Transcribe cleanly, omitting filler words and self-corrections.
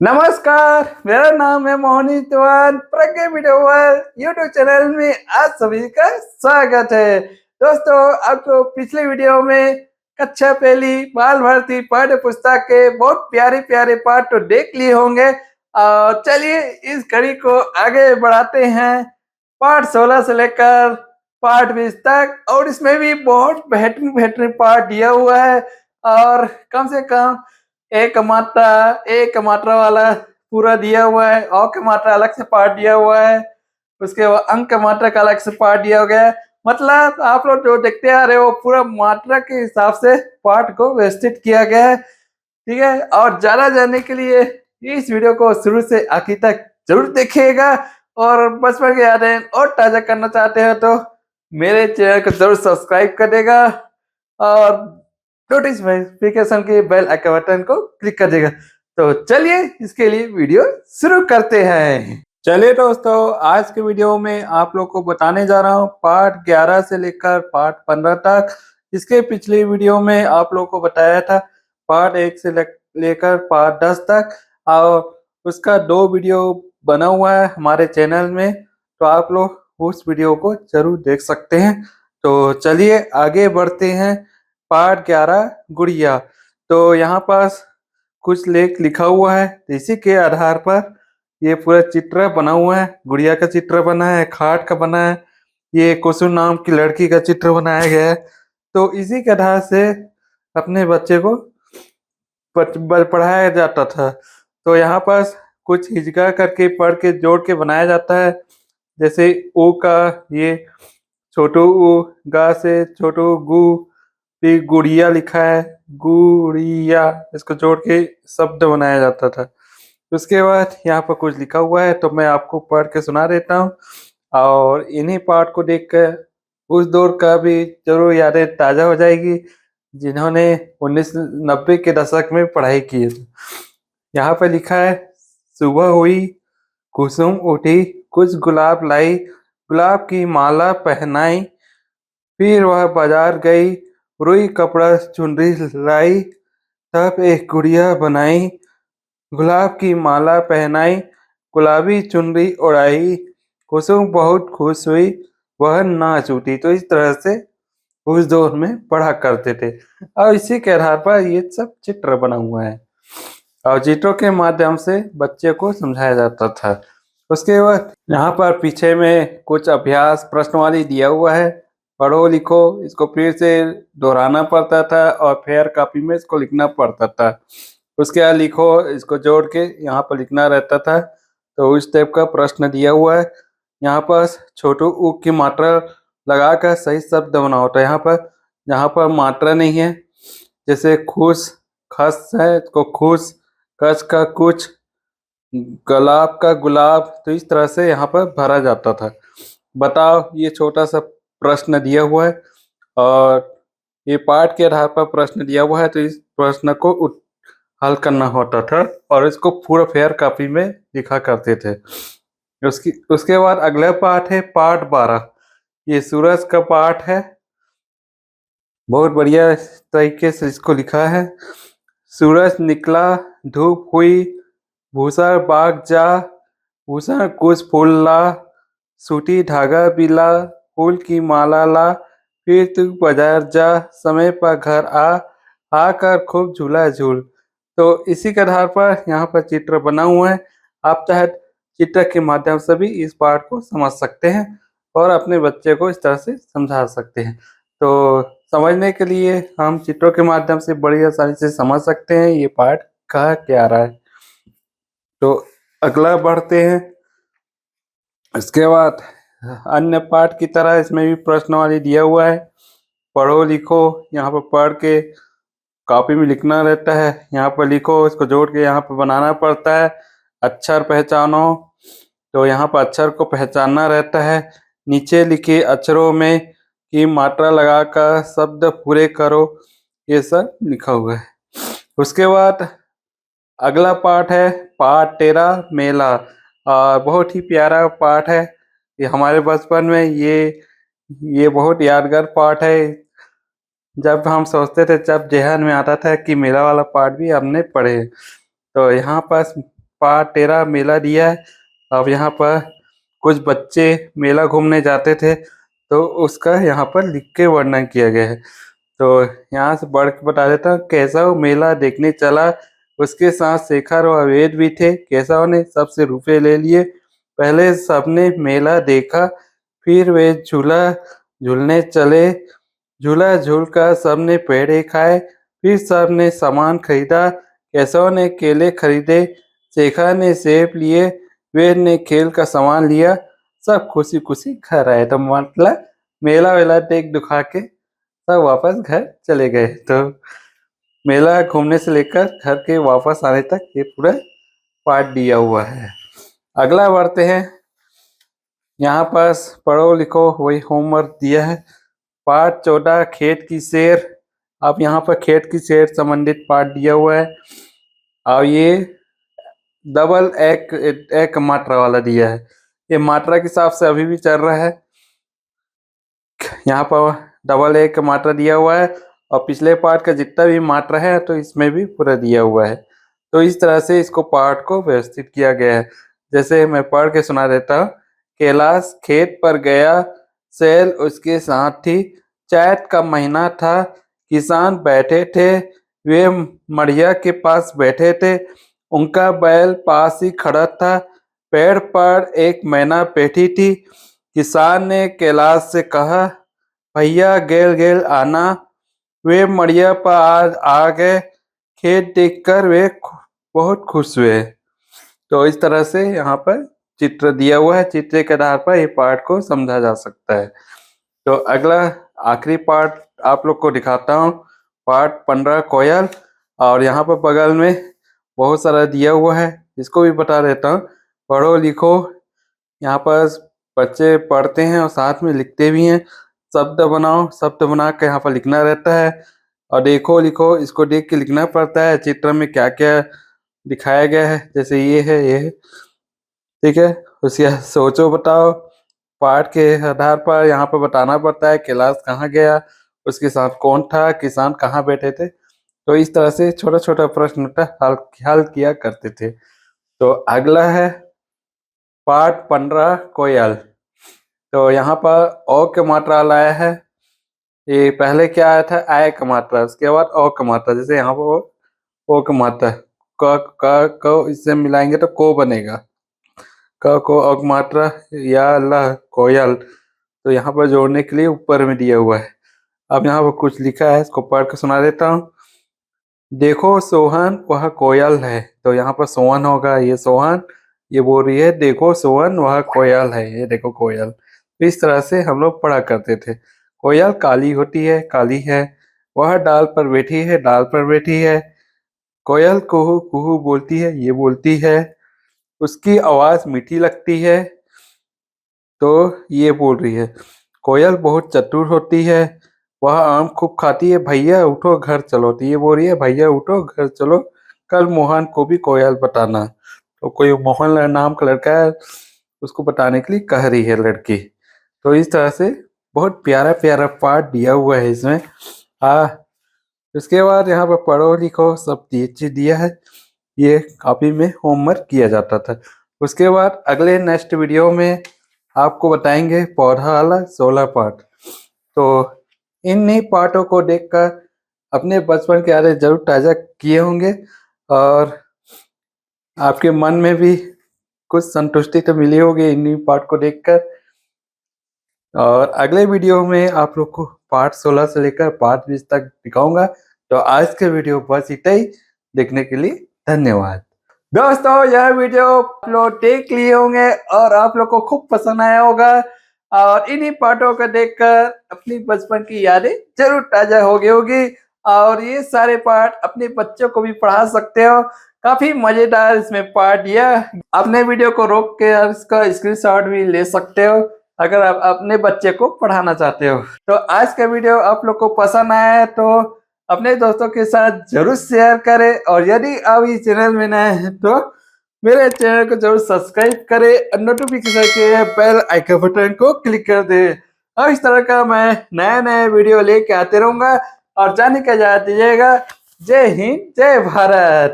नमस्कार, मेरा नाम है मोहनी चौहान। प्रज्ञा वीडियो वर्ल्ड यूट्यूब चैनल में आप सभी का स्वागत है। दोस्तों, आपको पिछले वीडियो में कक्षा पहली बाल भारती पाठ्य पुस्तक के बहुत प्यारे प्यारे पाठ तो देख लिए होंगे। चलिए इस कड़ी को आगे बढ़ाते हैं। पाठ 16 से लेकर पाठ 20 तक, और इसमें भी बहुत बेहतरीन बेहतरीन पाठ दिया हुआ है। और कम से कम एक मात्रा वाला पूरा दिया हुआ है, अ की मात्रा अलग से पार्ट दिया हुआ है, उसके बाद अंक का मात्रा का अलग से पार्ट दिया गया है। मतलब आप लोग जो देखते आ रहे हो पूरा मात्रा के हिसाब से पाठ को व्यवस्थित किया गया है। ठीक है, और ज्यादा जानने के लिए इस वीडियो को शुरू से आखिर तक जरूर देखिएगा। और बचपन की यादें और ताजा करना चाहते हो तो मेरे चैनल को जरूर सब्सक्राइब कर देगा और नोटिफिकेशन के बेल आइकन बटन को क्लिक कर देगा। तो चलिए इसके लिए वीडियो शुरू करते हैं। चलिए दोस्तों, आज के वीडियो में आप लोग को बताने जा रहा हूँ पार्ट 11 से लेकर पार्ट 15 तक। इसके पिछले वीडियो में आप लोग को बताया था पार्ट 1 से लेकर पार्ट 10 तक, और उसका 2 वीडियो बना हुआ है हमारे चैनल में, तो आप लोग उस वीडियो को जरूर देख सकते हैं। तो चलिए आगे बढ़ते हैं। पार्ट 11 गुड़िया। तो यहाँ पास कुछ लेख लिखा हुआ है, इसी के आधार पर ये पूरा चित्र बना हुआ है। गुड़िया का चित्र बना है, खाट का बना है, ये कुसुम नाम की लड़की का चित्र बनाया गया है। तो इसी के आधार से अपने बच्चे को पढ़ाया जाता था। तो यहाँ पास कुछ हिजका करके पढ़ के जोड़ के बनाया जाता है। जैसे ऊ का ये छोटू ऊ, गा से छोटू गु, फिर गुड़िया लिखा है, गुड़िया, इसको जोड़ के शब्द बनाया जाता था। उसके बाद यहाँ पर कुछ लिखा हुआ है, तो मैं आपको पढ़ के सुना देता हूँ, और इन्हीं पाठ को देखकर उस दौर का भी जरूर यादें ताज़ा हो जाएगी जिन्होंने 1990 के दशक में पढ़ाई की है। यहाँ पर लिखा है, सुबह हुई, कुसुम उठी, कुछ गुलाब लाई, गुलाब की माला पहनाई, फिर वह बाजार गई, रुई कपड़ा चुनरी लाई, तब एक गुड़िया बनाई, गुलाब की माला पहनाई, गुलाबी चुनरी ओढ़ाई, कुसुम बहुत खुश हुई, वह नाच उठी। तो इस तरह से उस दौर में पढ़ा करते थे, और इसी के आधार पर ये सब चित्र बना हुआ है, और चित्रों के माध्यम से बच्चे को समझाया जाता था। उसके बाद यहाँ पर पीछे में कुछ अभ्यास प्रश्नवाली दिया हुआ है, पढ़ो लिखो, इसको फिर से दोहराना पड़ता था और फेयर कॉपी में इसको लिखना पड़ता था। उसके बाद लिखो, इसको जोड़ के यहाँ पर लिखना रहता था। तो उस टाइप का प्रश्न दिया हुआ है। यहाँ पर छोटू ऊ की मात्रा लगाकर सही शब्द बनाओ। तो यहाँ पर मात्रा नहीं है, जैसे खुश, खस है, इसको खुश, कच का कुछ, गुलाब का गुलाब, तो इस तरह से यहाँ पर भरा जाता था। बताओ, ये छोटा सा प्रश्न दिया हुआ है, और ये पाठ के आधार पर प्रश्न दिया हुआ है, तो इस प्रश्न को हल करना होता था, और इसको पूरा फेयर कॉपी में लिखा करते थे। उसके बाद अगला पाठ है पाठ 12। ये सूरज का पाठ है, बहुत बढ़िया तरीके से इसको लिखा है। सूरज निकला, धूप हुई, भूषण बाग जा, भूषण कुछ फूल ला, सूती धागा भी ला, फूल की माला ला, फिर तू बाजार जा, समय पर घर आ, आकर खूब झूला झूल। तो इसी के आधार पर यहाँ पर चित्र बना हुआ है। आप चाहे चित्र के माध्यम से भी इस पाठ को समझ सकते हैं और अपने बच्चे को इस तरह से समझा सकते हैं। तो समझने के लिए हम चित्रों के माध्यम से बड़ी आसानी से समझ सकते हैं ये पाठ कहा क्या रहा है। तो अगला बढ़ते हैं। इसके बाद अन्य पाठ की तरह इसमें भी प्रश्नवाली दिया हुआ है, पढ़ो लिखो, यहाँ पर पढ़ के कॉपी में लिखना रहता है, यहाँ पर लिखो, इसको जोड़ के यहाँ पर बनाना पड़ता है। अक्षर पहचानो, तो यहाँ पर अक्षर को पहचानना रहता है। नीचे लिखे अक्षरों में की मात्रा लगाकर शब्द पूरे करो, ये सब लिखा हुआ है। उसके बाद अगला पाठ है पाठ 13 मेला। बहुत ही प्यारा पाठ है ये, हमारे बचपन में ये बहुत यादगार पाठ है। जब हम सोचते थे, जब जहन में आता था कि मेला वाला पाठ भी हमने पढ़े। तो यहाँ पास पार्ट 13 मेला दिया है। अब यहाँ पर कुछ बच्चे मेला घूमने जाते थे तो उसका यहाँ पर लिख के वर्णन किया गया है। तो यहाँ से बढ़ के बता देता हूँ। केशव मेला देखने चला, उसके साथ शेखर और अवैध भी थे। केशव ने सबसे रुपए ले लिए। पहले सबने मेला देखा, फिर वे झूला झूलने चले। झूला झूलकर सबने पेड़े खाए, फिर सबने सामान खरीदा। केशव ने केले खरीदे, शेखर ने सेब लिए, वेद ने खेल का सामान लिया। सब खुशी खुशी घर आए। तो मतलब मेला वेला देख दुखा के सब वापस घर चले गए। तो मेला घूमने से लेकर घर के वापस आने तक ये पूरा पार्ट दिया हुआ है। अगला बढ़ते हैं। यहाँ पास पढ़ो लिखो वही होमवर्क दिया है। पार्ट 14 खेत की सैर। अब यहाँ पर खेत की सैर संबंधित पार्ट दिया हुआ है। और ये डबल एक मात्रा वाला दिया है। ये मात्रा के हिसाब से अभी भी चल रहा है। यहाँ पर डबल एक मात्रा दिया हुआ है और पिछले पार्ट का जितना भी मात्रा है तो इसमें भी पूरा दिया हुआ है। तो इस तरह से इसको पार्ट को व्यवस्थित किया गया है। जैसे मैं पढ़ के सुना देता हूँ। कैलाश खेत पर गया, सैल उसके साथ थी। चैत का महीना था, किसान बैठे थे। वे मड़िया के पास बैठे थे, उनका बैल पास ही खड़ा था। पेड़ पर एक मैना बैठी थी। किसान ने कैलाश से कहा, भैया गेल गेल आना। वे मड़िया पर आ गए। खेत देखकर वे बहुत खुश हुए। तो इस तरह से यहाँ पर चित्र दिया हुआ है। चित्र के आधार पर ये पार्ट को समझा जा सकता है। तो अगला आखिरी पार्ट आप लोग को दिखाता हूँ। पार्ट 15 कोयल। और यहाँ पर बगल में बहुत सारा दिया हुआ है, इसको भी बता देता हूँ। पढ़ो लिखो। यहाँ पर बच्चे पढ़ते हैं और साथ में लिखते भी हैं। शब्द बनाओ, शब्द बना के यहाँ पर लिखना रहता है। और देखो लिखो, इसको देख के लिखना पड़ता है चित्र में क्या क्या दिखाया गया है। जैसे ये है, ठीक है। उसके सोचो बताओ। पाठ के आधार पर यहाँ पर बताना पड़ता है कैलाश कहाँ गया, उसके साथ कौन था, किसान कहाँ बैठे थे। तो इस तरह से छोटा छोटा प्रश्न का हल किया करते थे। तो अगला है पाठ 15 कोयल। तो यहाँ पर ओ का मात्रा लाया है। ये पहले क्या आया था, आय का मात्रा, उसके बाद ओ का मात्रा। जैसे यहाँ पर ओ का मात्रा क इससे मिलाएंगे तो को बनेगा। क को औ की मात्रा या ल कोयल। तो यहाँ पर जोड़ने के लिए ऊपर में दिया हुआ है। अब यहाँ पर कुछ लिखा है, इसको पढ़ के सुना देता हूँ। देखो सोहन वह कोयल है। तो यहाँ पर सोहन होगा, ये सोहन। ये बोल रही है देखो सोहन वह कोयल है, ये देखो कोयल। तो इस तरह से हम लोग पढ़ा करते थे। कोयल काली होती है, काली है। वह डाल पर बैठी है, डाल पर बैठी है। कोयल कुहू कुहू बोलती है, ये बोलती है। उसकी आवाज मीठी लगती है, तो ये बोल रही है। कोयल बहुत चतुर होती है, वह आम खूब खाती है। भैया उठो घर चलो, तो ये बोल रही है भैया उठो घर चलो, कल मोहन को भी कोयल बताना। तो कोई मोहन नाम का लड़का है, उसको बताने के लिए कह रही है लड़की। तो इस तरह से बहुत प्यारा प्यारा पार्ट दिया हुआ है इसमें। उसके बाद यहाँ पर पढ़ो लिखो सब चीज दिया है। ये कॉपी में होमवर्क किया जाता था। उसके बाद अगले नेक्स्ट वीडियो में आपको बताएंगे पौधा वाला 16 पार्ट। तो इन्हीं पार्टों को देखकर अपने बचपन के यादें जरूर ताज़ा किए होंगे और आपके मन में भी कुछ संतुष्टि तो मिली होगी इन्हीं पार्ट को देखकर। और अगले वीडियो में आप लोग को पार्ट 16 से लेकर पार्ट 20 तक दिखाऊंगा। तो आज के वीडियो बस इतना ही। देखने के लिए धन्यवाद। दोस्तों यह वीडियो आप लोग देख लिए होंगे और आप लोग को खूब पसंद आया होगा और इन्हीं पार्टों को देखकर अपनी बचपन की यादें जरूर ताजा हो गई होगी। और ये सारे पार्ट अपने बच्चों को भी पढ़ा सकते हो। काफी मजेदार इसमें पार्ट दिया। अपने वीडियो को रोक के इसका स्क्रीनशॉट भी ले सकते हो अगर आप अपने बच्चे को पढ़ाना चाहते हो। तो आज का वीडियो आप लोग को पसंद आया है तो अपने दोस्तों के साथ जरूर शेयर करें और यदि आप इस चैनल में नए हैं तो मेरे चैनल को जरूर सब्सक्राइब करें और नोटिफिकेशन के बेल आइकन बटन को क्लिक कर दें। और इस तरह का मैं नया नया वीडियो लेके आते रहूंगा और जाने का इजाजत दीजिएगा। जय हिंद, जय भारत।